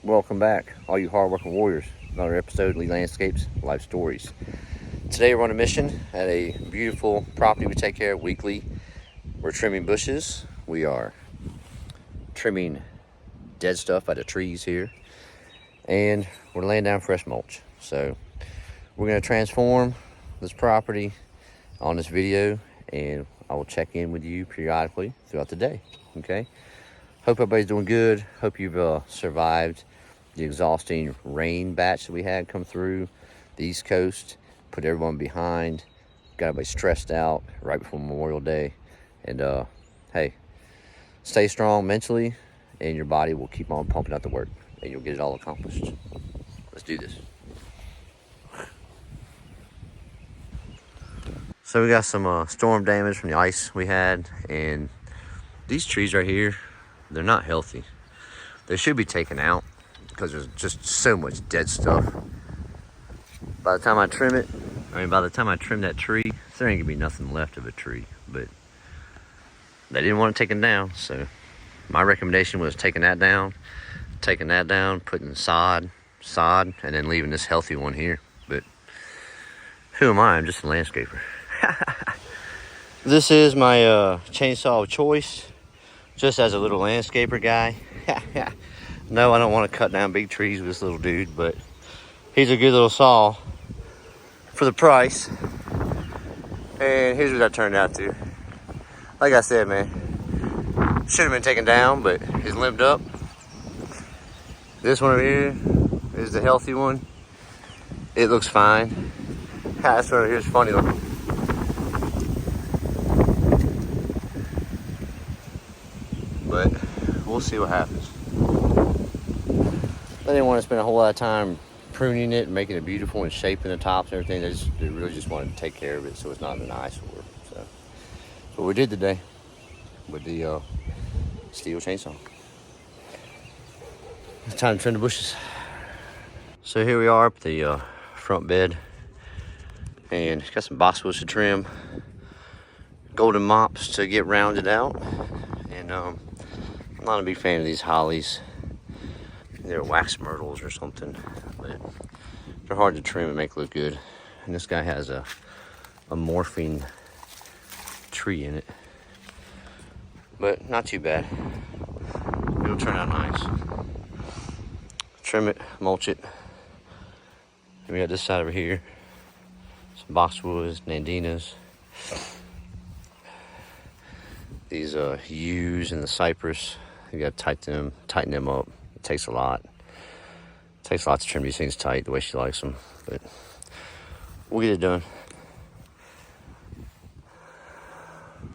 Welcome back, all you hard-working warriors. Another episode of Lee Landscapes Life Stories. Today we're on a mission at a beautiful property we take care of weekly. We're trimming bushes. We are trimming dead stuff out of trees here, and we're laying down fresh mulch. So we're going to transform this property on this video, and I will check in with you periodically throughout the day. Okay, hope everybody's doing good. Hope you've survived the exhausting rain batch that we had come through the East Coast, put everyone behind, got everybody stressed out right before Memorial Day. And hey, stay strong mentally, and your body will keep on pumping out the work, and you'll get it all accomplished. Let's do this. So we got some storm damage from the ice we had, and these trees right here, they're not healthy. They should be taken out because there's just so much dead stuff. By the time I trim that tree, there ain't gonna be nothing left of a tree. But they didn't want it taken down, so my recommendation was taking that down, putting sod, and then leaving this healthy one here. But who am I? I'm just a landscaper. This is my chainsaw of choice, just as a little landscaper guy. No, I don't want to cut down big trees with this little dude, but he's a good little saw for the price. And here's what that turned out to. Like I said, man, should have been taken down, but he's limbed up. This one over here is the healthy one. It looks fine. This one over here is funny looking. But we'll see what happens. They didn't want to spend a whole lot of time pruning it and making it beautiful and shaping the tops and everything. They really just wanted to take care of it so it's not an eyesore. So that's what we did today with the steel chainsaw. It's time to trim the bushes. So here we are up the front bed, and got some boxwoods to trim, golden mops to get rounded out, and I'm not a big fan of these hollies. They're wax myrtles or something, but they're hard to trim and make look good. And this guy has a morphine tree in it, but not too bad. It'll turn out nice. Trim it, mulch it. And we got this side over here, some boxwoods, nandinas. These yews and the cypress, you gotta tighten them up. It takes a lot. It takes a lot to trim these things tight the way she likes them, but we'll get it done.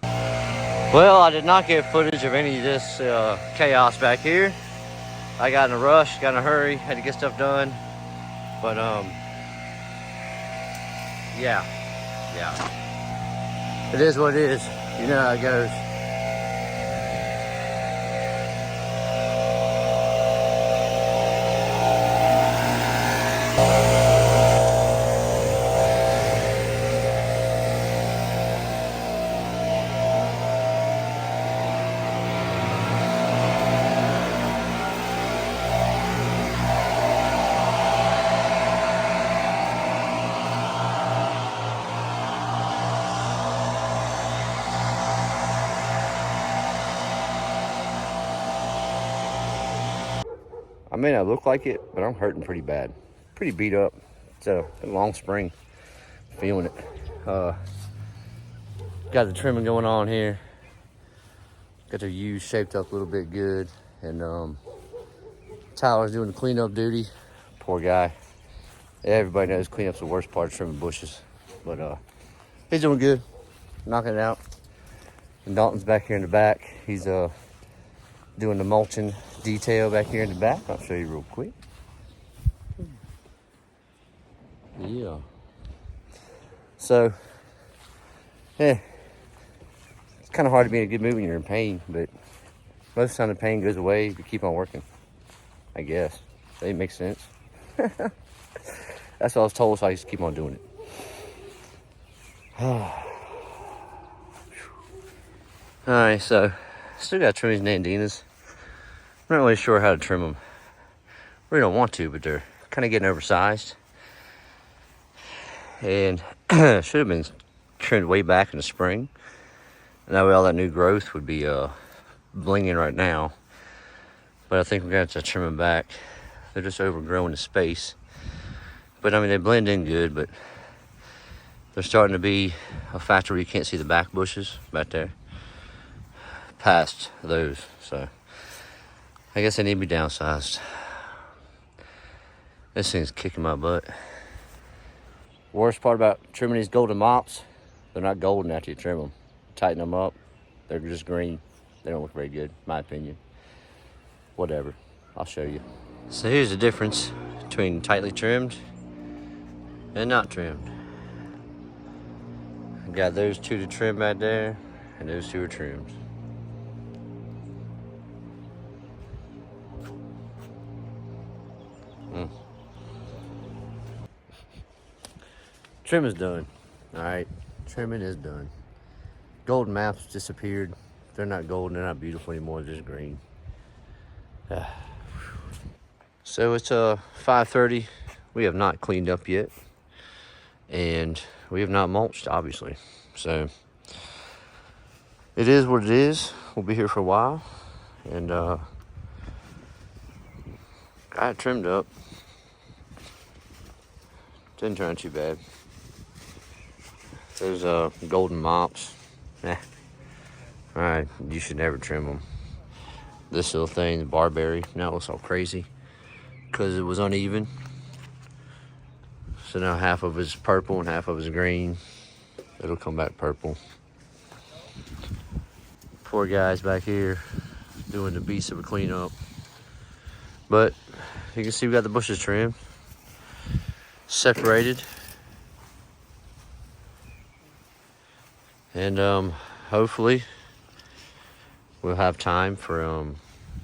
Well, I did not get footage of any of this chaos back here. I got in a rush, got in a hurry, had to get stuff done. But yeah. It is what it is. You know how it goes. I may not look like it, but I'm hurting pretty bad. Pretty beat up. It's a long spring. Feeling it. Got the trimming going on here. Got the yews shaped up a little bit good. And Tyler's doing the cleanup duty. Poor guy. Everybody knows cleanup's the worst part of trimming bushes. But he's doing good. Knocking it out. And Dalton's back here in the back. He's doing the mulching detail back here in the back. I'll show you real quick. Yeah. So, yeah, it's kind of hard to be in a good mood when you're in pain, but most of the time the pain goes away if you keep on working, I guess. That makes sense. That's what I was told, so I just keep on doing it. Alright, so still got to trim these nandinas. I'm not really sure how to trim them. really don't want to, but they're kind of getting oversized. And should have been trimmed way back in the spring. And that way all that new growth would be blinging right now. But I think we're going to have to trim them back. They're just overgrowing the space. But I mean, they blend in good, but they're starting to be a factor where you can't see the back bushes back there past those. So I guess they need to be downsized. This thing's kicking my butt. Worst part about trimming these golden mops, they're not golden after you trim them. Tighten them up, they're just green. They don't look very good, in my opinion. Whatever, I'll show you. So here's the difference between tightly trimmed and not trimmed. I got those two to trim back there, and those two are trimmed. Trim is done. All right, trimming is done. Golden maps disappeared. They're not golden, they're not beautiful anymore, they're just green. So it's 5:30. We have not cleaned up yet. And we have not mulched, obviously. So it is what it is. We'll be here for a while. And got it trimmed up. Didn't turn out too bad. Those golden mops. Alright, you should never trim them. This little thing, the barberry, now it looks all crazy because it was uneven. So now half of it's purple and half of it's green. It'll come back purple. Poor guys back here doing the beast of a cleanup. But you can see we got the bushes trimmed, separated. And hopefully we'll have time for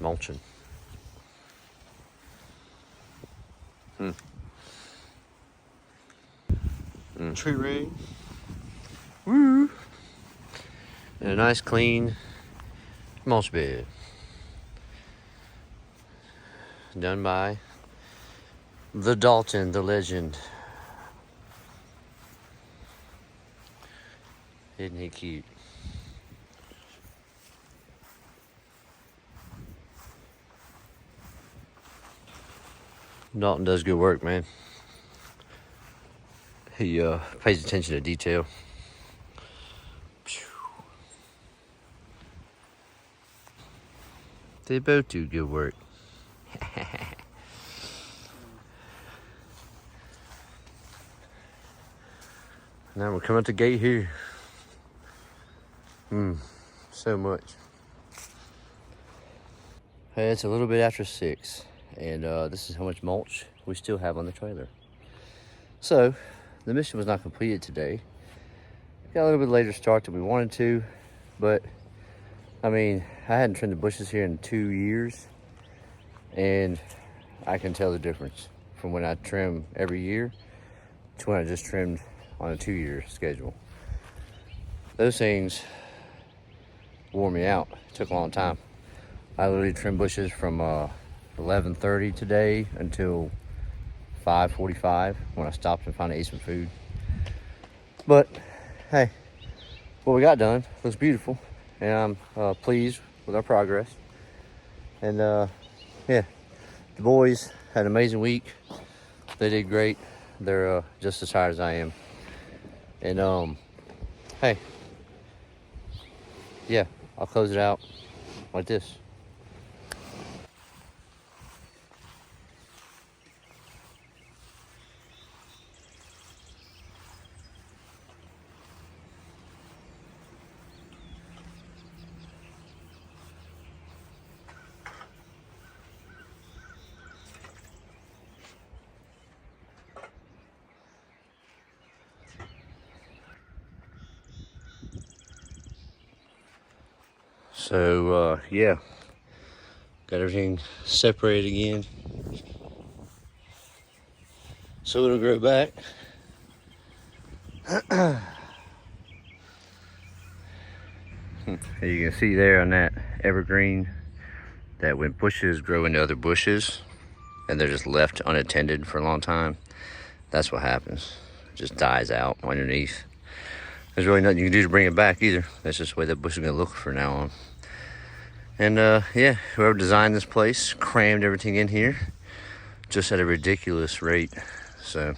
mulching. Tree ring. Woo! And a nice clean mulch bed. Done by the Dalton, the legend. Isn't he cute? Dalton does good work, man. He pays attention to detail. They both do good work. Now we're coming up the gate here. So much. Hey, it's a little bit after 6, and this is how much mulch we still have on the trailer. So, the mission was not completed today. Got a little bit later start than we wanted to, but I mean, I hadn't trimmed the bushes here in 2 years, and I can tell the difference from when I trim every year to when I just trimmed on a 2-year schedule. Those things wore me out. It took a long time. I literally trimmed bushes from 11:30 today until 5:45 when I stopped and finally ate some food. But hey, what we got done looks beautiful, and I'm pleased with our progress. And yeah, the boys had an amazing week. They did great. They're just as tired as I am. And hey, yeah, I'll close it out like this. So yeah, got everything separated again, so it'll grow back. You can see there on that evergreen that when bushes grow into other bushes, and they're just left unattended for a long time, that's what happens. It just dies out underneath. There's really nothing you can do to bring it back either. That's just the way that bush is gonna look from now on. And yeah, whoever designed this place crammed everything in here just at a ridiculous rate. So,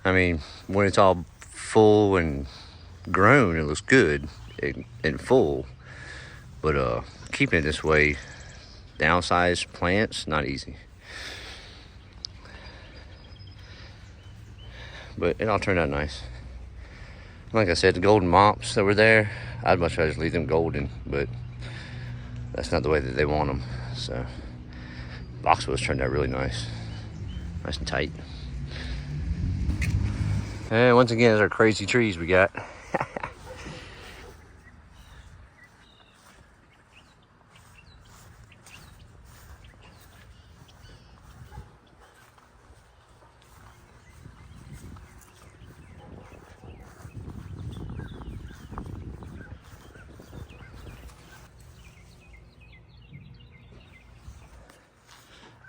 I mean, when it's all full and grown, it looks good and full. But keeping it this way, downsized plants, not easy. But it all turned out nice. Like I said, the golden mops that were there, I'd much rather just leave them golden, but that's not the way that they want them. So boxwoods turned out really nice and tight. And once again, there's our crazy trees we got.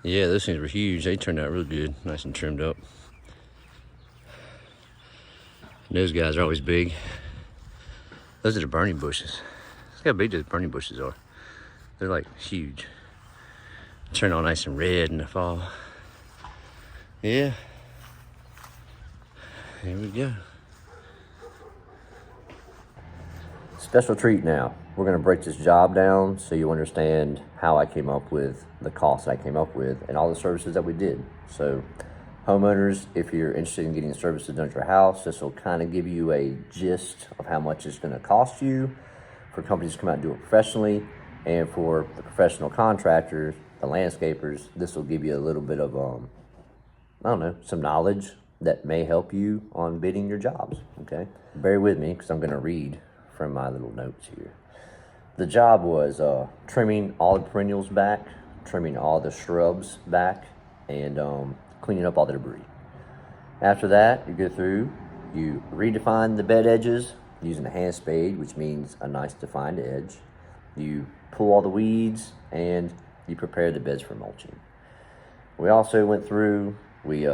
Yeah, those things were huge. They turned out real good, nice and trimmed up. And those guys are always big. Those are the burning bushes. Look how big those burning bushes are. They're like huge. Turn all nice and red in the fall. Yeah. Here we go. Special treat now. We're gonna break this job down so you understand how I came up with the cost I came up with and all the services that we did. So homeowners, if you're interested in getting services done at your house, this will kind of give you a gist of how much it's gonna cost you for companies to come out and do it professionally. And for the professional contractors, the landscapers, this will give you a little bit of, I don't know, some knowledge that may help you on bidding your jobs, okay? Bear with me because I'm gonna read from my little notes here. The job was trimming all the perennials back, trimming all the shrubs back, and cleaning up all the debris. After that, you go through, you redefine the bed edges using a hand spade, which means a nice defined edge. You pull all the weeds, and you prepare the beds for mulching. We also went through, we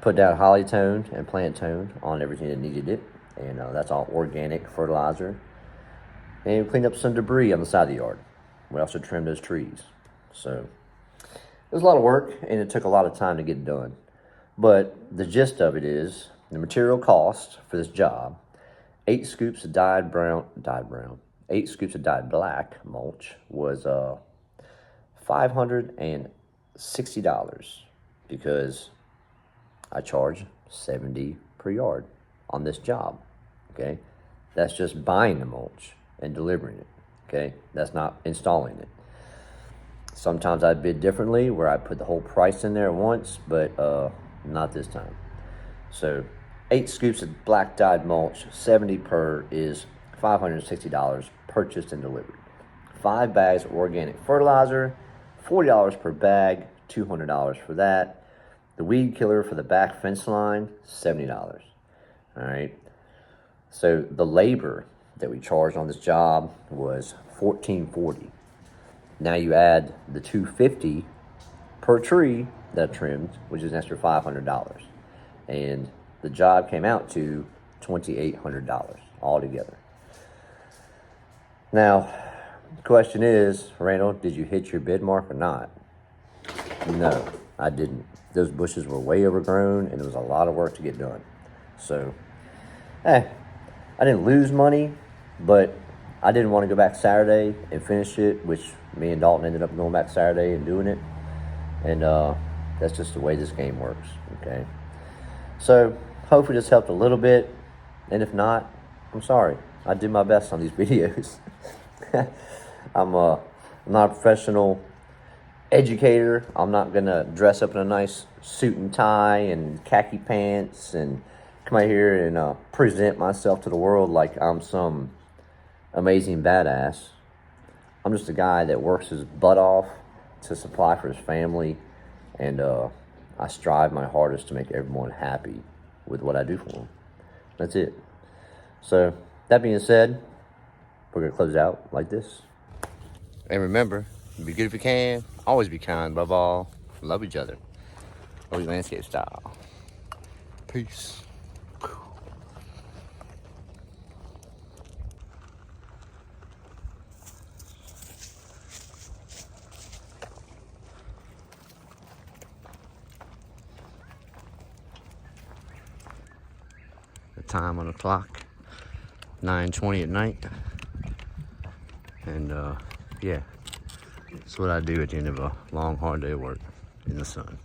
put down holly tone and plant tone on everything that needed it, and that's all organic fertilizer. And we cleaned up some debris on the side of the yard. We also trimmed those trees. So it was a lot of work, and it took a lot of time to get done. But the gist of it is the material cost for this job: 8 scoops of dyed black mulch was $560 because I charge $70 per yard on this job. Okay, that's just buying the mulch and delivering it. Okay, that's not installing it. Sometimes I bid differently where I put the whole price in there once, but not this time. So 8 scoops of black dyed mulch, 70 per, is $560 purchased and delivered. 5 bags of organic fertilizer, $40 per bag, $200 for that. The weed killer for the back fence line, $70. All right. So the labor that we charged on this job was $14.40. Now you add the $250 per tree that I trimmed, which is an extra $500, and the job came out to $2,800 altogether. Now, the question is, Randall, did you hit your bid mark or not? No, I didn't. Those bushes were way overgrown, and it was a lot of work to get done. So, I didn't lose money, but I didn't want to go back Saturday and finish it, which me and Dalton ended up going back Saturday and doing it. And that's just the way this game works, okay? So hopefully this helped a little bit. And if not, I'm sorry. I did my best on these videos. I'm not a professional educator. I'm not going to dress up in a nice suit and tie and khaki pants and come out here and present myself to the world like I'm some amazing badass. I'm just a guy that works his butt off to supply for his family, and I strive my hardest to make everyone happy with what I do for them. That's it. So that being said, we're gonna close out like this. And remember, be good if you can, always be kind. Above all, love each other. Love you landscape style. Peace. The time on the clock, 9:20 at night. And yeah, that's what I do at the end of a long, hard day of work in the sun.